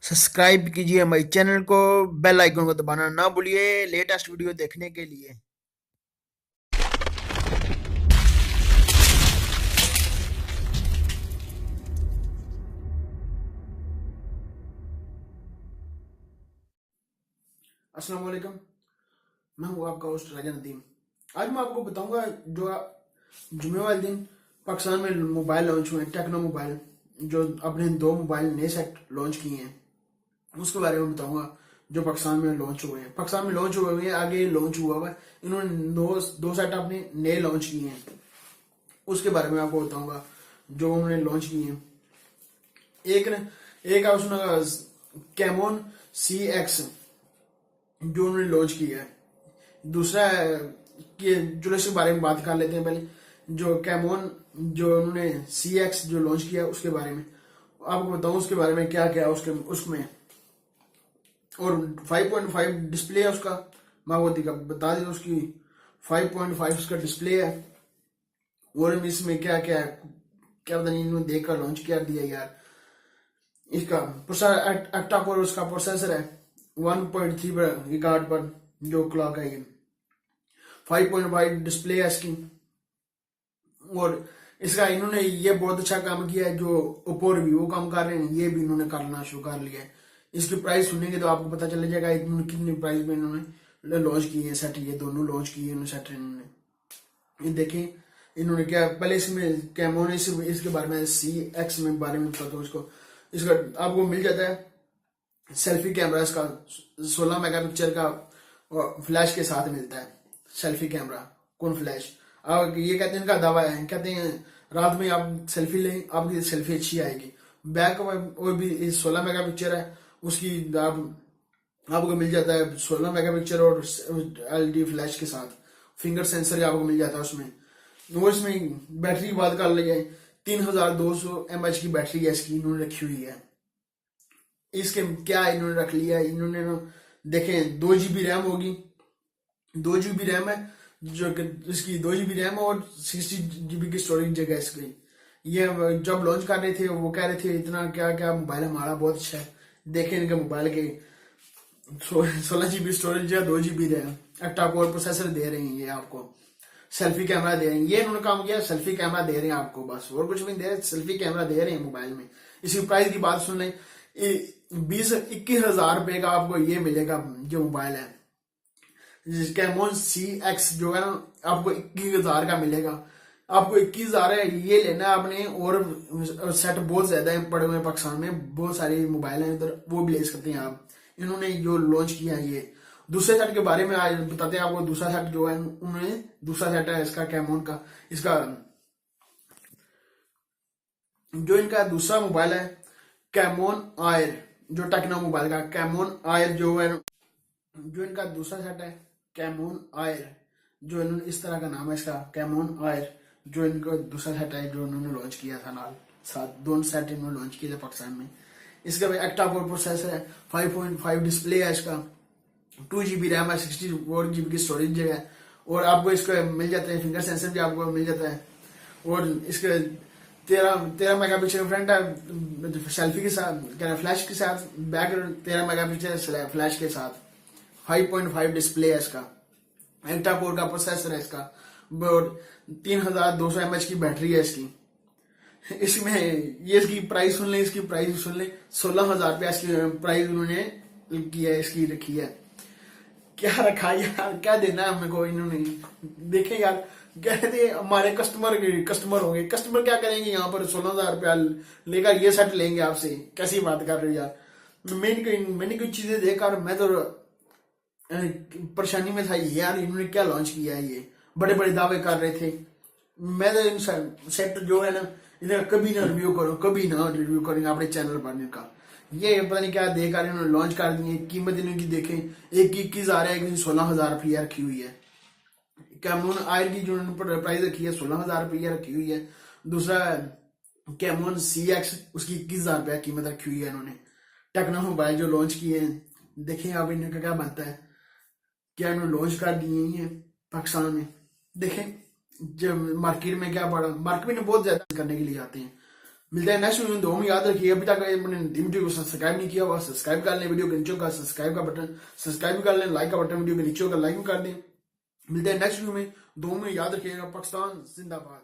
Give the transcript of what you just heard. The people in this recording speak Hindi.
सब्सक्राइब कीजिए हमारे चैनल को, बेल आइकन को दबाना ना भूलिए लेटेस्ट वीडियो देखने के लिए। अस्सलाम वालेकुम, मैं हूँ आपका होस्ट राजा नदीम। आज मैं आपको बताऊंगा जो जुमे वाले दिन पाकिस्तान में मोबाइल लॉन्च हुए, टेक्नो मोबाइल जो अपने दो मोबाइल नए सेट लॉन्च किए हैं उसके बारे में बताऊंगा। जो पाकिस्तान में लॉन्च हुए हैं, पाकिस्तान में लॉन्च हुए हैं, आगे लॉन्च हुआ हुआ है। इन्होंने दो सेट अपने नए लॉन्च किए हैं, उसके बारे में आपको बताऊंगा जो उन्होंने लॉन्च किए हैं। एक न एक है उसने कैमोन CX जो उन्होंने लॉन्च किया है। दूसरा है कि चलो इसके बारे में बात कर लेते हैं पहले। जो कैमोन जो उन्होंने CX जो लॉन्च किया उसके बारे में आपको बताऊं, उसके बारे में क्या क्या उसके उसमें। और 5.5 डिस्प्ले है उसका, मैं वो बता देता उसकी 5.5 उसका डिस्प्ले है। और इसमें क्या क्या है, क्या पता नहीं इन्होंने देखकर लॉन्च कर दिया यार। इसका प्रोसेसर एक्टा कोर उसका प्रोसेसर है 1.3 गीगाहर्ट्ज पर जो क्लॉक है ये। 5.5 डिस्प्ले है इसकी। और इसका इन्होंने ये बहुत अच्छा काम किया है, जो ओप्पो रिव्यू काम कर रहे हैं ये भी इन्होंने करना शुरू कर लिया है। इसकी प्राइस सुनेंगे तो आपको पता चल जाएगा इन्होंने कितनी प्राइस में इन्होंने लॉन्च किए हैं सेट। ये दोनों लॉन्च किए हैं सेट इन्होंने। ये देखें इन्होंने क्या पहले इसमें कैमोन इसके बारे में CX में बारे में बताता हूँ इसको। इसका आपको मिल जाता है सेल्फी कैमरा, इसका 16 मेगापिक्सल का फ्लैश के साथ मिलता है। सेल्फी कैमरा कौन फ्लैश, अब ये कहते हैं इनका दावा है, कहते हैं रात में आप सेल्फी लें आपकी सेल्फी अच्छी आएगी। बैक वो भी 16 मेगापिक्सल है उसकी। आपको मिल जाता है 16 मेगापिक्सल और LED फ्लैश के साथ। फिंगर सेंसर आपको मिल जाता है उसमें। और इसमें बैटरी की बात कर ली जाए 3200 mAh की बैटरी है इसकी इन्होंने रखी हुई है। इसके क्या इन्होंने रख लिया है, इन्होंने देखें 2 GB रैम होगी, 2 GB रैम है जो कि इसकी 2 GB रैम है और 60 GB की स्टोरेज जगह इसकी। ये जब लॉन्च कर रहे थे वो कह रहे थे इतना क्या क्या मोबाइल हमारा बहुत अच्छा है। देखें इनके मोबाइल के 16 GB स्टोरेज है, 2 GB रैम, एक्टा कोर प्रोसेसर दे रहे हैं ये आपको। सेल्फी कैमरा दे रहे हैं, ये इन्होंने काम किया सेल्फी कैमरा दे रहे हैं आपको, बस और कुछ भी नहीं दे रहे, सेल्फी कैमरा दे रहे हैं मोबाइल में। इसकी प्राइस की बात सुन लें 20-21 हजार रुपए का आपको ये मिलेगा जो मोबाइल है। कैमोन CX जो है ना आपको 21 हजार का मिलेगा। आपको 21 हजार है ये लेना है आपने। और सेट बहुत ज्यादा है पड़े हुए पाकिस्तान में, बहुत सारे मोबाइल हैं इधर, वो भी ले सकते हैं आप। इन्होंने जो लॉन्च किया है ये। दूसरे सेट के बारे में आज बताते हैं आपको। दूसरा सेट जो है उन्होंने दूसरा सेट है इसका कैमोन का। इसका जो इनका दूसरा मोबाइल है कैमोन आयर, जो टेक्नो मोबाइल का कैमोन आयर जो है, जो इनका दूसरा सेट है कैमोन आयर, जो इन्होंने इस तरह का नाम है इसका कैमोन आयर। जो इनका दूसरा सेट है जो उन्होंने लॉन्च किया था नाल साथ, दोनों सेट इन्होंने लॉन्च किए थे पाकिस्तान में। इसका भी एक्टा कोर प्रोसेसर है, 5.5 डिस्प्ले है इसका, 2 GB रैम है, 64 GB की स्टोरेज है। और आपको इसका मिल जाता है फिंगर सेंसर भी आपको मिल जाता है। और इसके 13 मेगापिक्सल फ्रंट है सेल्फी के साथ, क्या फ्लैश के साथ, बैक 13 मेगापिक्सल फ्लैश के साथ। 5.5 डिस्प्ले है इसका, एक्टा कोर का प्रोसेसर है इसका। और 3200 mAh की बैटरी है इसकी। इसमें ये इसकी प्राइस सुन ले, इसकी प्राइस सुन ले 16 हजार रुपया इसकी प्राइस उन्होंने की है, इसकी रखी है। क्या रखा यार, क्या देना है मेरे को इन्होंने। देखे यार कहते हमारे कस्टमर होंगे, कस्टमर क्या करेंगे यहाँ पर 16 हजार रुपया लेकर ये सेट लेंगे आपसे, कैसी बात कर रहे हो यार। मैंने कुछ चीजें देखकर मैं तो परेशानी में था यार, इन्होंने क्या लॉन्च किया है ये, बड़े बड़े दावे कर रहे थे। मैं तो इन सेट जो है ना इधर कभी ना रिव्यू करूँ, कभी ना रिव्यू करेंगे अपने चैनल पर इनका। ये पता नहीं क्या देखकर इन्होंने लॉन्च कर दिए। कीमत इनकी देखें, एक की 21 हजार है, किसी 16 हजार रुपया रखी हुई है। कैमोन आयर की जो उन्होंने प्राइस रखी है 16 हजार रुपया रखी हुई है। दूसरा कैमोन CX उसकी 21 हजार रुपया कीमत रखी हुई है इन्होंने। टेक्नो मोबाइल जो लॉन्च किए हैं, देखें अब इनका क्या बनता है, क्या इन्होंने लॉन्च कर दिए हैं पाकिस्तान में। देखें जब मार्केट में क्या पड़ा, मार्केट में बहुत ज्यादा करने के लिए आते हैं। मिलते हैं नेक्स्ट वीडियो में। दो में याद रखिए अभी तक मैंने वीडियो को सब्सक्राइब नहीं किया हुआ, सब्सक्राइब कर लें। वीडियो के नीचे का सब्सक्राइब का बटन सब्सक्राइब भी कर लें, लाइक का बटन वीडियो के नीचे का लाइक भी कर दें। मिलते हैं नेक्स्ट वीडियो में। दो में याद रखिएगा। पाकिस्तान जिंदाबाद।